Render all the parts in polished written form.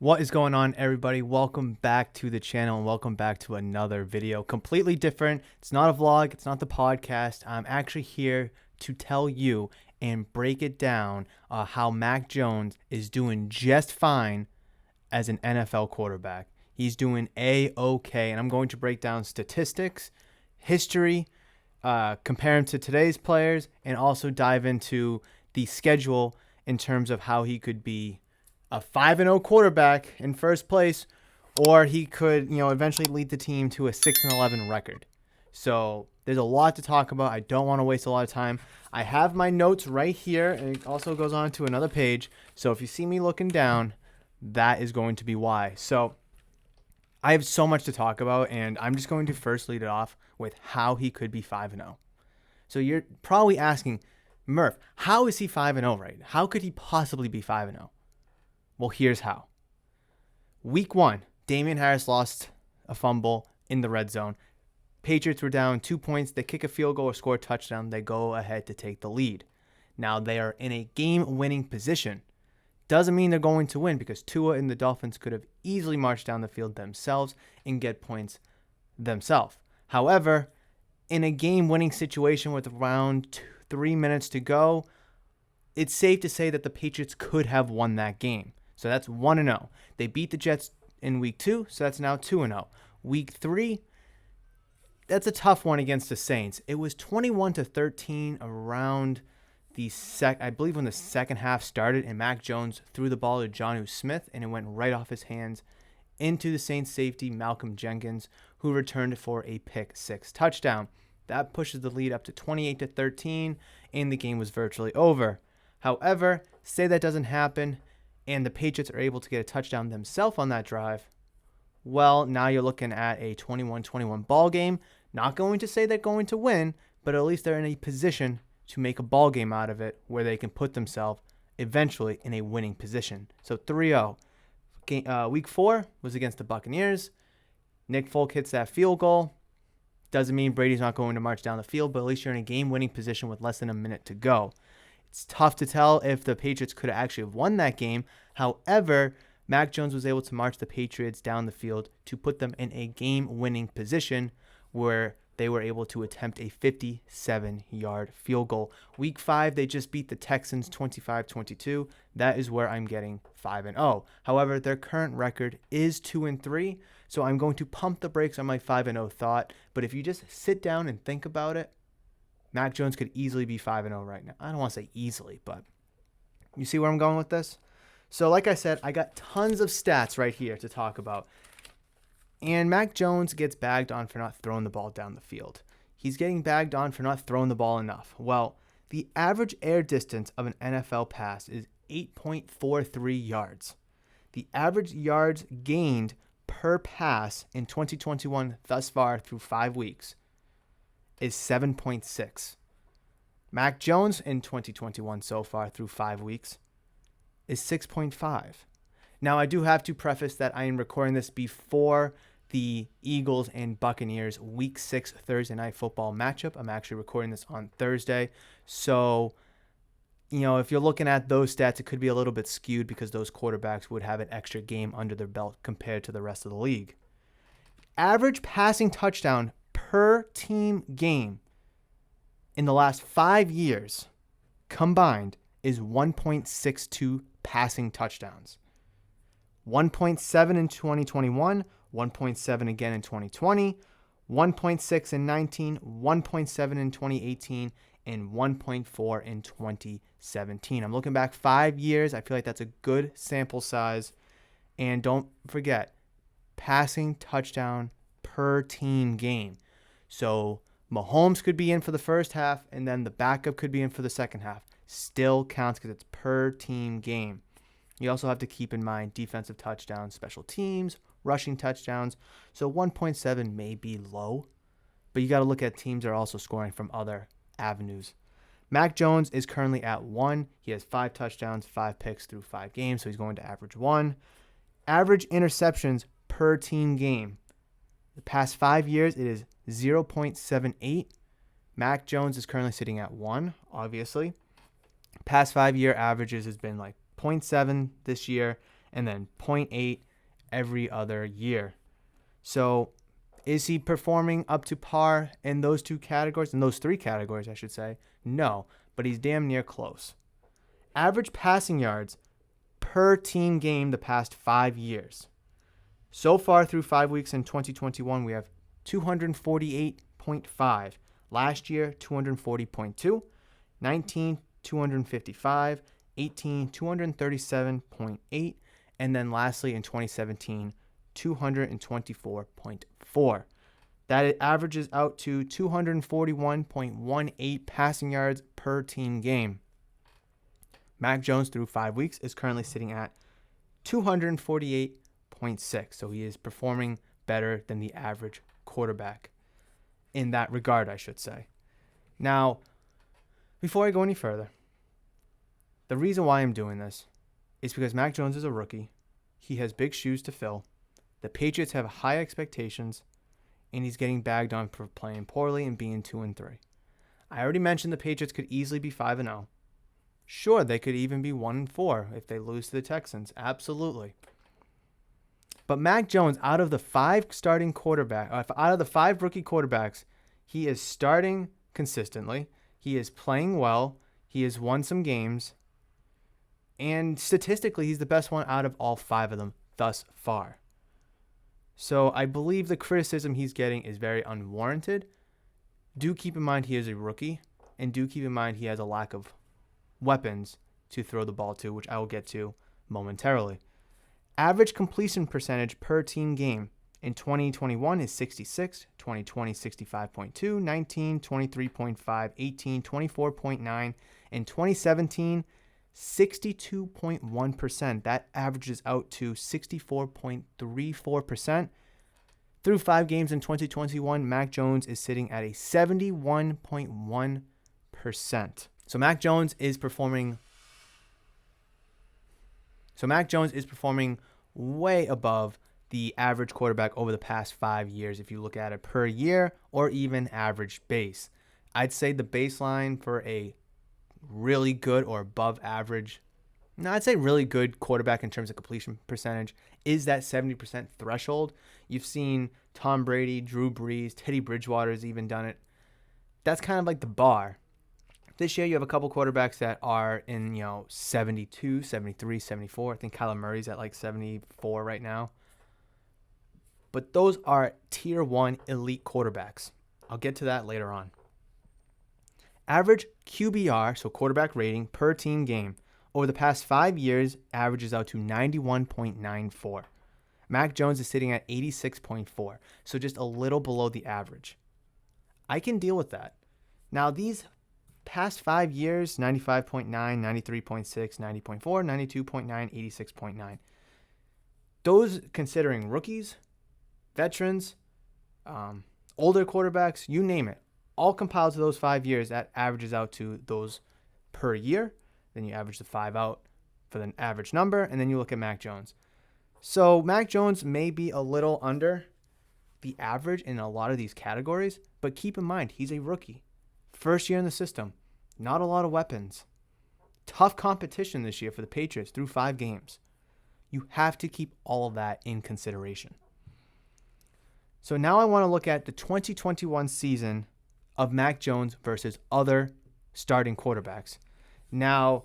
What is going on, everybody? Welcome back to the channel and welcome back to another video. Completely different. It's not a vlog. It's not the podcast. I'm actually here to tell you and break it down how Mac Jones is doing just fine as an NFL quarterback. He's doing A-OK, and I'm going to break down statistics, history, compare him to today's players, and also dive into the schedule in terms of how he could be a 5-0 quarterback in first place, or he could, eventually lead the team to a 6-11 record. So there's a lot to talk about. I don't want to waste a lot of time. I have my notes right here, and it also goes on to another page. So if you see me looking down, that is going to be why. So I have so much to talk about, and I'm just going to first lead it off with how he could be 5-0. So you're probably asking, Murph, how is he 5-0 right now? How could he possibly be 5-0? Well, here's how. Week 1, Damian Harris lost a fumble in the red zone. Patriots were down 2 points. They kick a field goal or score a touchdown. They go ahead to take the lead. Now they are in a game-winning position. Doesn't mean they're going to win because Tua and the Dolphins could have easily marched down the field themselves and get points themselves. However, in a game-winning situation with around 3 minutes to go, it's safe to say that the Patriots could have won that game. So that's 1-0. They beat the Jets in week 2, so that's now 2-0. Week 3, that's a tough one against the Saints. It was 21-13 around I believe when the second half started, and Mac Jones threw the ball to Jonnu Smith, and it went right off his hands into the Saints safety, Malcolm Jenkins, who returned for a pick-6 touchdown. That pushes the lead up to 28-13, and the game was virtually over. However, say that doesn't happen, and the Patriots are able to get a touchdown themselves on that drive, well, now you're looking at a 21-21 ball game. Not going to say they're going to win, but at least they're in a position to make a ball game out of it where they can put themselves eventually in a winning position. So 3-0. Week 4 was against the Buccaneers. Nick Folk hits that field goal. Doesn't mean Brady's not going to march down the field, but at least you're in a game-winning position with less than a minute to go. It's tough to tell if the Patriots could actually have won that game. However, Mac Jones was able to march the Patriots down the field to put them in a game-winning position where they were able to attempt a 57-yard field goal. Week 5, they just beat the Texans 25-22. That is where I'm getting 5-0. However, their current record is 2-3, so I'm going to pump the brakes on my 5-0 thought. But if you just sit down and think about it, Mac Jones could easily be 5-0 right now. I don't want to say easily, but you see where I'm going with this? So like I said, I got tons of stats right here to talk about. And Mac Jones gets bagged on for not throwing the ball down the field. He's getting bagged on for not throwing the ball enough. Well, the average air distance of an NFL pass is 8.43 yards. The average yards gained per pass in 2021 thus far through 5 weeks is 7.6. Mac Jones in 2021 so far through 5 weeks is 6.5. Now, I do have to preface that I am recording this before the Eagles and Buccaneers Week 6 Thursday Night Football matchup. I'm actually recording this on Thursday. So, if you're looking at those stats, it could be a little bit skewed because those quarterbacks would have an extra game under their belt compared to the rest of the league. Average passing touchdown per team game in the last 5 years combined is 1.62 passing touchdowns. 1.7 in 2021, 1.7 again in 2020, 1.6 in 19, 1.7 in 2018, and 1.4 in 2017. I'm looking back 5 years. I feel like that's a good sample size. And don't forget, passing touchdown per team game. So Mahomes could be in for the first half, and then the backup could be in for the second half. Still counts because it's per team game. You also have to keep in mind defensive touchdowns, special teams, rushing touchdowns. So 1.7 may be low, but you got to look at teams that are also scoring from other avenues. Mac Jones is currently at 1. He has 5 touchdowns, 5 picks through 5 games, so he's going to average 1. Average interceptions per team game. The past 5 years, it is 0.78. Mac Jones is currently sitting at 1, obviously. Past 5 year averages has been like 0.7 this year and then 0.8 every other year. So is he performing up to par in those two categories, in those three categories, I should say? No, but he's damn near close. Average passing yards per team game the past 5 years. So far through 5 weeks in 2021, we have 248.5. Last year, 240.2. 19, 255. 18, 237.8. And then lastly, in 2017, 224.4. That it averages out to 241.18 passing yards per team game. Mac Jones through 5 weeks is currently sitting at 248.6. So he is performing better than the average quarterback in that regard, I should say. Now, before I go any further, the reason why I'm doing this is because Mac Jones is a rookie. He has big shoes to fill. The Patriots have high expectations, and he's getting bagged on for playing poorly and being 2-3. I already mentioned the Patriots could easily be 5-0. Sure, they could even be 1-4 if they lose to the Texans. Absolutely. But Mac Jones, out of the 5 rookie quarterbacks, he is starting consistently. He is playing well. He has won some games. And statistically, he's the best one out of all 5 of them thus far. So I believe the criticism he's getting is very unwarranted. Do keep in mind he is a rookie. And do keep in mind he has a lack of weapons to throw the ball to, which I will get to momentarily. Average completion percentage per team game in 2021 is 66, 2020 65.2, 19 23.5, 18 24.9, and 2017 62.1%. That averages out to 64.34%. Through 5 games in 2021, Mac Jones is sitting at a 71.1%. So Mac Jones is performing way above the average quarterback over the past 5 years if you look at it per year or even average base. I'd say the baseline for a really good or above average, I'd say really good quarterback in terms of completion percentage is that 70% threshold. You've seen Tom Brady, Drew Brees, Teddy Bridgewater's even done it. That's kind of like the bar. This year, you have a couple quarterbacks that are in, 72, 73, 74. I think Kyler Murray's at like 74 right now. But those are tier 1 elite quarterbacks. I'll get to that later on. Average QBR, so quarterback rating per team game, over the past 5 years averages out to 91.94. Mac Jones is sitting at 86.4, so just a little below the average. I can deal with that. Now, these past 5 years, 95.9, 93.6, 90.4, 92.9, 86.9. Those considering rookies, veterans, older quarterbacks, you name it, all compiled to those 5 years, that averages out to those per year. Then you average the 5 out for the average number, and then you look at Mac Jones. So Mac Jones may be a little under the average in a lot of these categories, but keep in mind, he's a rookie. First year in the system, not a lot of weapons. Tough competition this year for the Patriots through 5 games. You have to keep all of that in consideration. So now I want to look at the 2021 season of Mac Jones versus other starting quarterbacks. Now,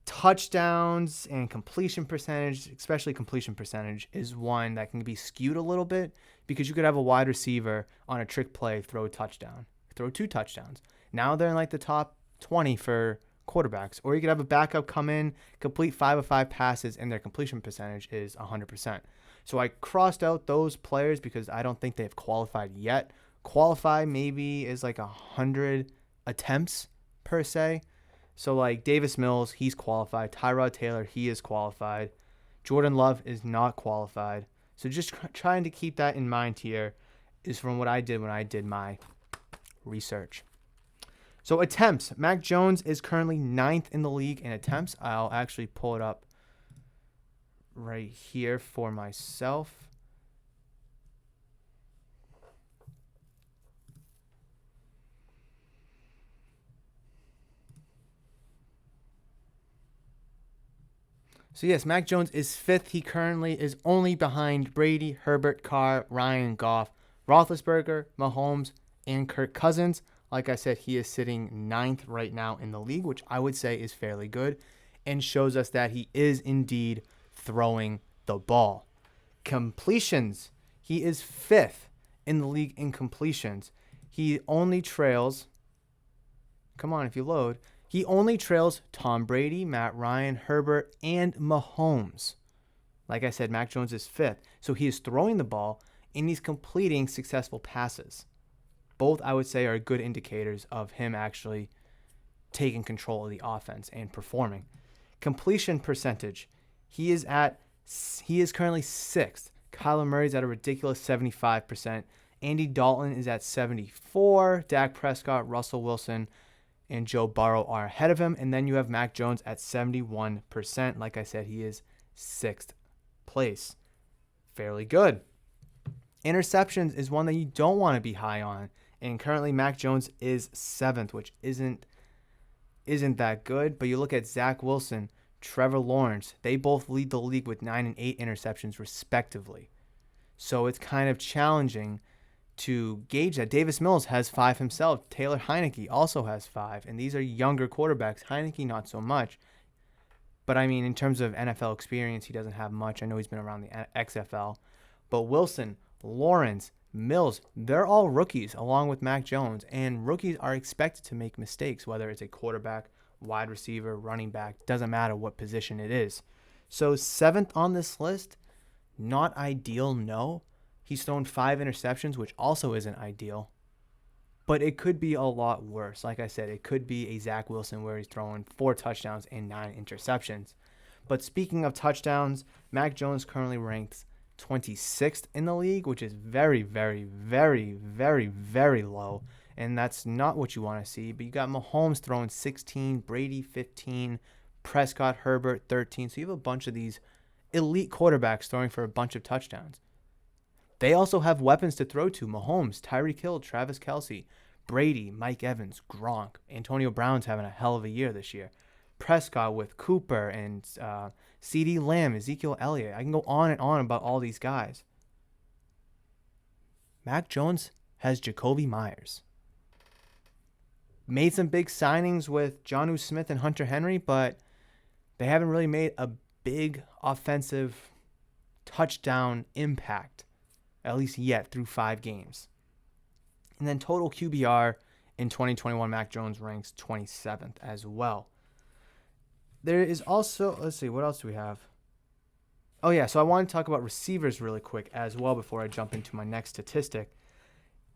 touchdowns and completion percentage, especially completion percentage, is one that can be skewed a little bit because you could have a wide receiver on a trick play throw a touchdown, throw 2 touchdowns. Now they're in like the top 20 for quarterbacks. Or you could have a backup come in, complete 5 of 5 passes, and their completion percentage is 100%. So I crossed out those players because I don't think they've qualified yet. Qualify maybe is like 100 attempts per se. So like Davis Mills, he's qualified. Tyrod Taylor, he is qualified. Jordan Love is not qualified. So just trying to keep that in mind here is from what I did when I did my research. So attempts. Mac Jones is currently 9th in the league in attempts. I'll actually pull it up right here for myself. So yes, Mac Jones is 5th. He currently is only behind Brady, Herbert, Carr, Ryan, Goff, Roethlisberger, Mahomes, and Kirk Cousins. Like I said, he is sitting 9th right now in the league, which I would say is fairly good and shows us that he is indeed throwing the ball. Completions. He is 5th in the league in completions. He only trails, come on if you load, he only trails Tom Brady, Matt Ryan, Herbert, and Mahomes. Like I said, Mac Jones is 5th. So he is throwing the ball and he's completing successful passes. Both, I would say, are good indicators of him actually taking control of the offense and performing. Completion percentage. He is currently 6th. Kyler Murray's at a ridiculous 75%. Andy Dalton is at 74%. Dak Prescott, Russell Wilson, and Joe Burrow are ahead of him. And then you have Mac Jones at 71%. Like I said, he is 6th place. Fairly good. Interceptions is one that you don't want to be high on. And currently Mac Jones is 7th, which isn't that good. But you look at Zach Wilson, Trevor Lawrence, they both lead the league with 9 and 8 interceptions respectively. So it's kind of challenging to gauge that. Davis Mills has 5 himself. Taylor Heineke also has 5. And these are younger quarterbacks. Heineke not so much. But I mean, in terms of NFL experience, he doesn't have much. I know he's been around the XFL. But Wilson, Lawrence, Mills, they're all rookies along with Mac Jones. And rookies are expected to make mistakes, whether it's a quarterback, wide receiver, running back. Doesn't matter what position it is. So 7th on this list, not ideal, no. He's thrown 5 interceptions, which also isn't ideal. But it could be a lot worse. Like I said, it could be a Zach Wilson where he's throwing 4 touchdowns and 9 interceptions. But speaking of touchdowns, Mac Jones currently ranks 26th in the league, which is very, very, very, very, very low. And that's not what you want to see. But you got Mahomes throwing 16, Brady 15, Prescott, Herbert 13. So you have a bunch of these elite quarterbacks throwing for a bunch of touchdowns. They also have weapons to throw to. Mahomes, Tyreek Hill, Travis Kelce, Brady, Mike Evans, Gronk. Antonio Brown's having a hell of a year this year. Prescott with Cooper and CeeDee Lamb, Ezekiel Elliott. I can go on and on about all these guys. Mac Jones has Jacoby Myers. Made some big signings with Jonnu Smith and Hunter Henry, but they haven't really made a big offensive touchdown impact, at least yet, through 5 games. And then total QBR in 2021, Mac Jones ranks 27th as well. There is also, let's see, what else do we have? Oh yeah, so I want to talk about receivers really quick as well before I jump into my next statistic.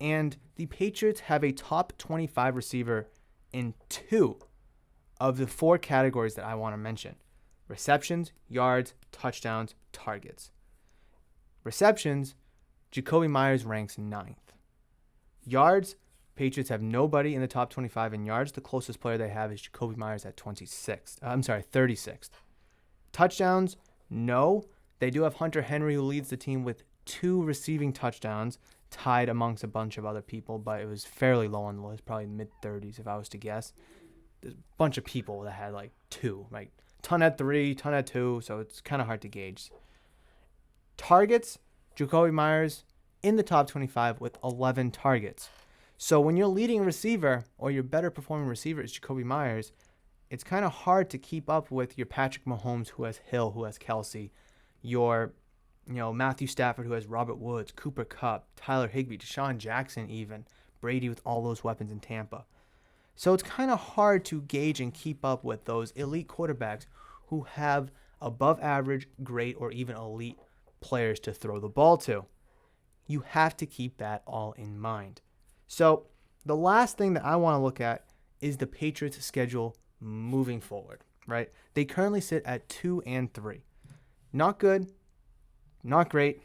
And the Patriots have a top 25 receiver in 2 of the 4 categories that I want to mention. Receptions, yards, touchdowns, targets. Receptions, Jacoby Myers ranks 9th. Yards, Patriots have nobody in the top 25 in yards. The closest player they have is Jacoby Myers at 36th. Touchdowns, no. They do have Hunter Henry, who leads the team with 2 receiving touchdowns, tied amongst a bunch of other people, but it was fairly low on the list, probably mid-30s if I was to guess. There's a bunch of people that had like 2, like ton had 3, ton had 2, so it's kind of hard to gauge. Targets, Jacoby Myers in the top 25 with 11 targets. So when your leading receiver or your better performing receiver is Jacoby Myers, it's kind of hard to keep up with your Patrick Mahomes, who has Hill, who has Kelce, your Matthew Stafford, who has Robert Woods, Cooper Kupp, Tyler Higbee, Deshaun Jackson even, Brady with all those weapons in Tampa. So it's kind of hard to gauge and keep up with those elite quarterbacks who have above average, great, or even elite players to throw the ball to. You have to keep that all in mind. So the last thing that I want to look at is the Patriots' schedule moving forward, right? They currently sit at 2 and 3. Not good, not great,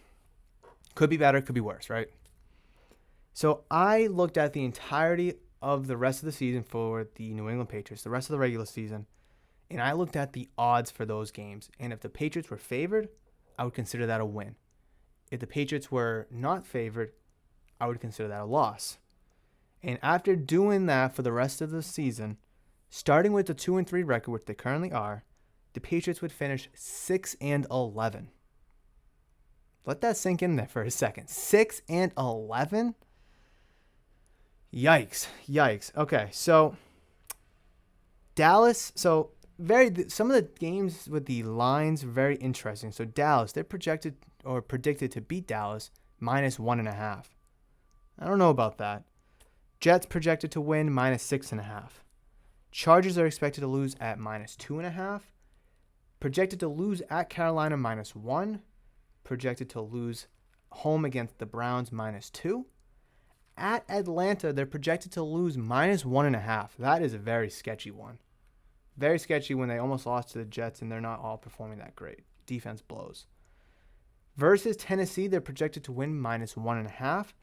could be better, could be worse, right? So I looked at the entirety of the rest of the season for the New England Patriots, the rest of the regular season, and I looked at the odds for those games. And if the Patriots were favored, I would consider that a win. If the Patriots were not favored, I would consider that a loss. And after doing that for the rest of the season, starting with the 2 and 3 record, which they currently are, the Patriots would finish 6-11. Let that sink in there for a second. 6-11? Yikes. Okay, so Dallas, some of the games with the lines are very interesting. So Dallas, they're predicted to beat Dallas -1.5. I don't know about that. Jets projected to win -6.5. Chargers are expected to lose at -2.5. Projected to lose at Carolina -1. Projected to lose home against the Browns -2. At Atlanta, they're projected to lose -1.5. That is a very sketchy one. Very sketchy when they almost lost to the Jets and they're not all performing that great. Defense blows. Versus Tennessee, they're projected to win -1.5.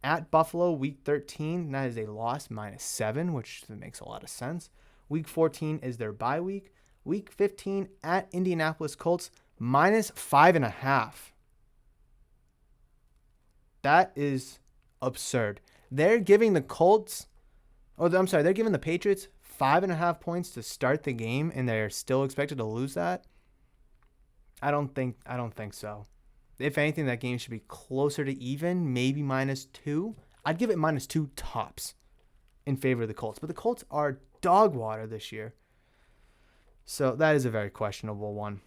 At Buffalo, Week 13, that is a loss, -7, which makes a lot of sense. Week 14 is their bye week. Week 15 at Indianapolis Colts, -5.5. That is absurd. They're giving the Patriots 5.5 points to start the game, and they're still expected to lose that. I don't think so. If anything, that game should be closer to even, maybe -2. I'd give it -2 tops in favor of the Colts. But the Colts are dog water this year. So that is a very questionable one.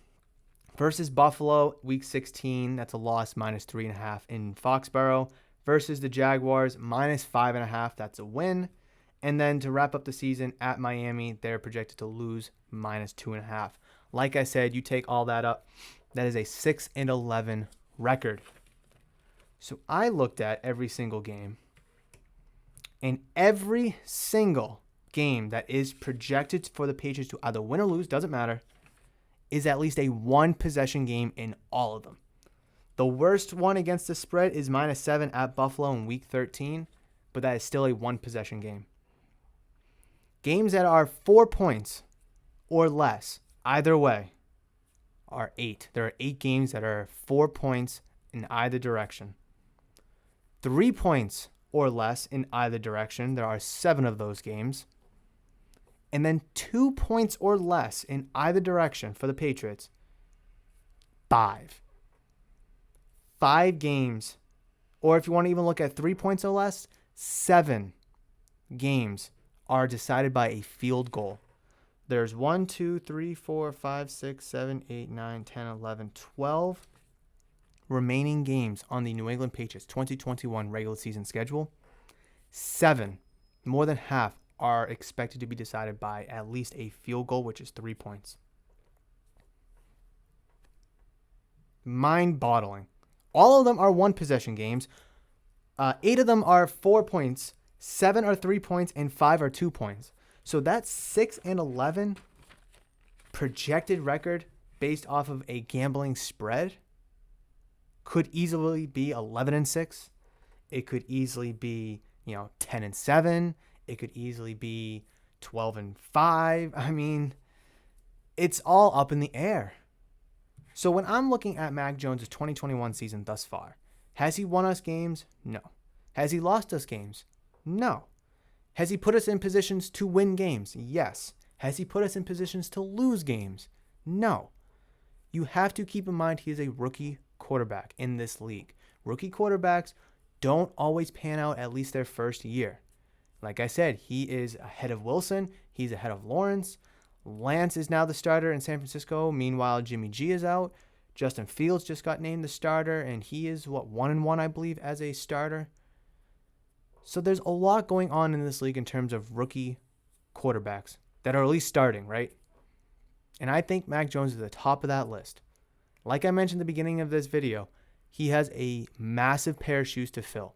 Versus Buffalo, Week 16, that's a loss, -3.5 in Foxborough. Versus the Jaguars, -5.5, that's a win. And then to wrap up the season at Miami, they're projected to lose -2.5. Like I said, you take all that up, that is a 6-11 record. So I looked at every single game, and every single game that is projected for the Patriots to either win or lose, doesn't matter, is at least a one-possession game in all of them. The worst one against the spread is -7 at Buffalo in Week 13, but that is still a one-possession game. Games that are 4 points or less, either way, are 8. There are 8 games that are 4 points in either direction. 3 points or less in either direction, there are 7 of those games. And then 2 points or less in either direction for the Patriots, 5. 5 games, or if you want to even look at 3 points or less, 7 games are decided by a field goal. There's 1, 2, 3, 4, 5, 6, 7, 8, 9, 10, 11, 12 remaining games on the New England Patriots 2021 regular season schedule. 7, more than half, are expected to be decided by at least a field goal, which is 3 points. Mind-boggling. All of them are one-possession games. 8 of them are 4 points, 7 are 3 points, and 5 are 2 points. So that 6-11 projected record based off of a gambling spread could easily be 11-6. It could easily be, 10-7. It could easily be 12-5. I mean, it's all up in the air. So when I'm looking at Mac Jones' 2021 season thus far, has he won us games? No. Has he lost us games? No. Has he put us in positions to win games? Yes. Has he put us in positions to lose games? No. You have to keep in mind he is a rookie quarterback in this league. Rookie quarterbacks don't always pan out at least their first year. Like I said, he is ahead of Wilson. He's ahead of Lawrence. Lance is now the starter in San Francisco. Meanwhile, Jimmy G is out. Justin Fields just got named the starter, and he is, 1-1, I believe, as a starter. So there's a lot going on in this league in terms of rookie quarterbacks that are at least starting, right? And I think Mac Jones is at the top of that list. Like I mentioned at the beginning of this video, he has a massive pair of shoes to fill.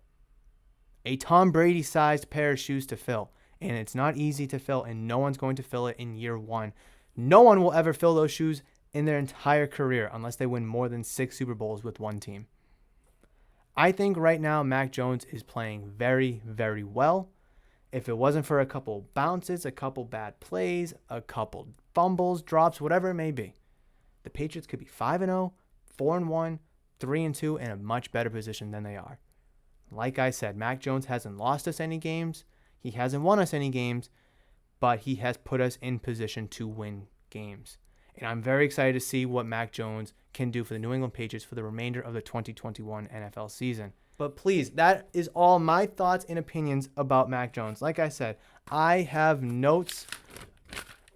A Tom Brady-sized pair of shoes to fill. And it's not easy to fill, and no one's going to fill it in year one. No one will ever fill those shoes in their entire career unless they win more than 6 Super Bowls with one team. I think right now Mac Jones is playing very, very well. If it wasn't for a couple bounces, a couple bad plays, a couple fumbles, drops, whatever it may be, the Patriots could be 5-0, 4-1, 3-2, in a much better position than they are. Like I said, Mac Jones hasn't lost us any games. He hasn't won us any games, but he has put us in position to win games. And I'm very excited to see what Mac Jones can do for the New England Patriots for the remainder of the 2021 NFL season. But please, that is all my thoughts and opinions about Mac Jones. Like I said, I have notes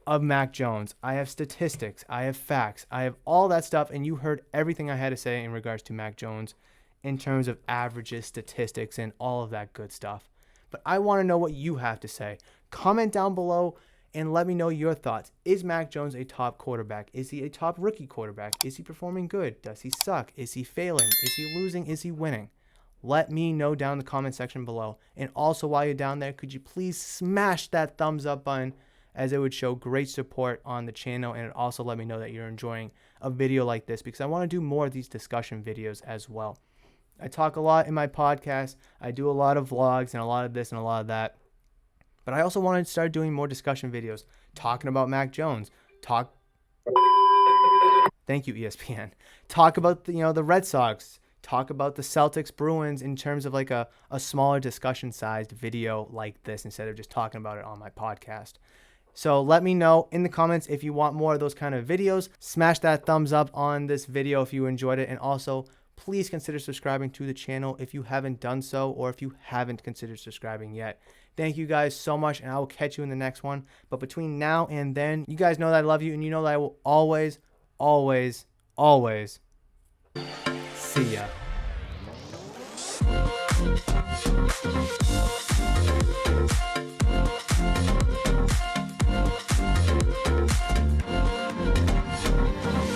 of Mac Jones. I have statistics. I have facts. I have all that stuff. And you heard everything I had to say in regards to Mac Jones in terms of averages, statistics, and all of that good stuff. But I want to know what you have to say. Comment down below and let me know your thoughts. Is Mac Jones a top quarterback? Is he a top rookie quarterback? Is he performing good? Does he suck? Is he failing? Is he losing? Is he winning? Let me know down in the comment section below. And also, while you're down there, could you please smash that thumbs up button, as it would show great support on the channel, and it also let me know that you're enjoying a video like this, because I want to do more of these discussion videos as well. I talk a lot in my podcast. I do a lot of vlogs and a lot of this and a lot of that. But I also want to start doing more discussion videos, talking about Mac Jones. Thank you, ESPN. Talk about the Red Sox. Talk about the Celtics, Bruins in terms of like a smaller discussion-sized video like this, instead of just talking about it on my podcast. So let me know in the comments if you want more of those kind of videos. Smash that thumbs up on this video if you enjoyed it. And also, please consider subscribing to the channel if you haven't done so, or if you haven't considered subscribing yet. Thank you guys so much, and I will catch you in the next one. But between now and then, you guys know that I love you, and you know that I will always, always, always see ya.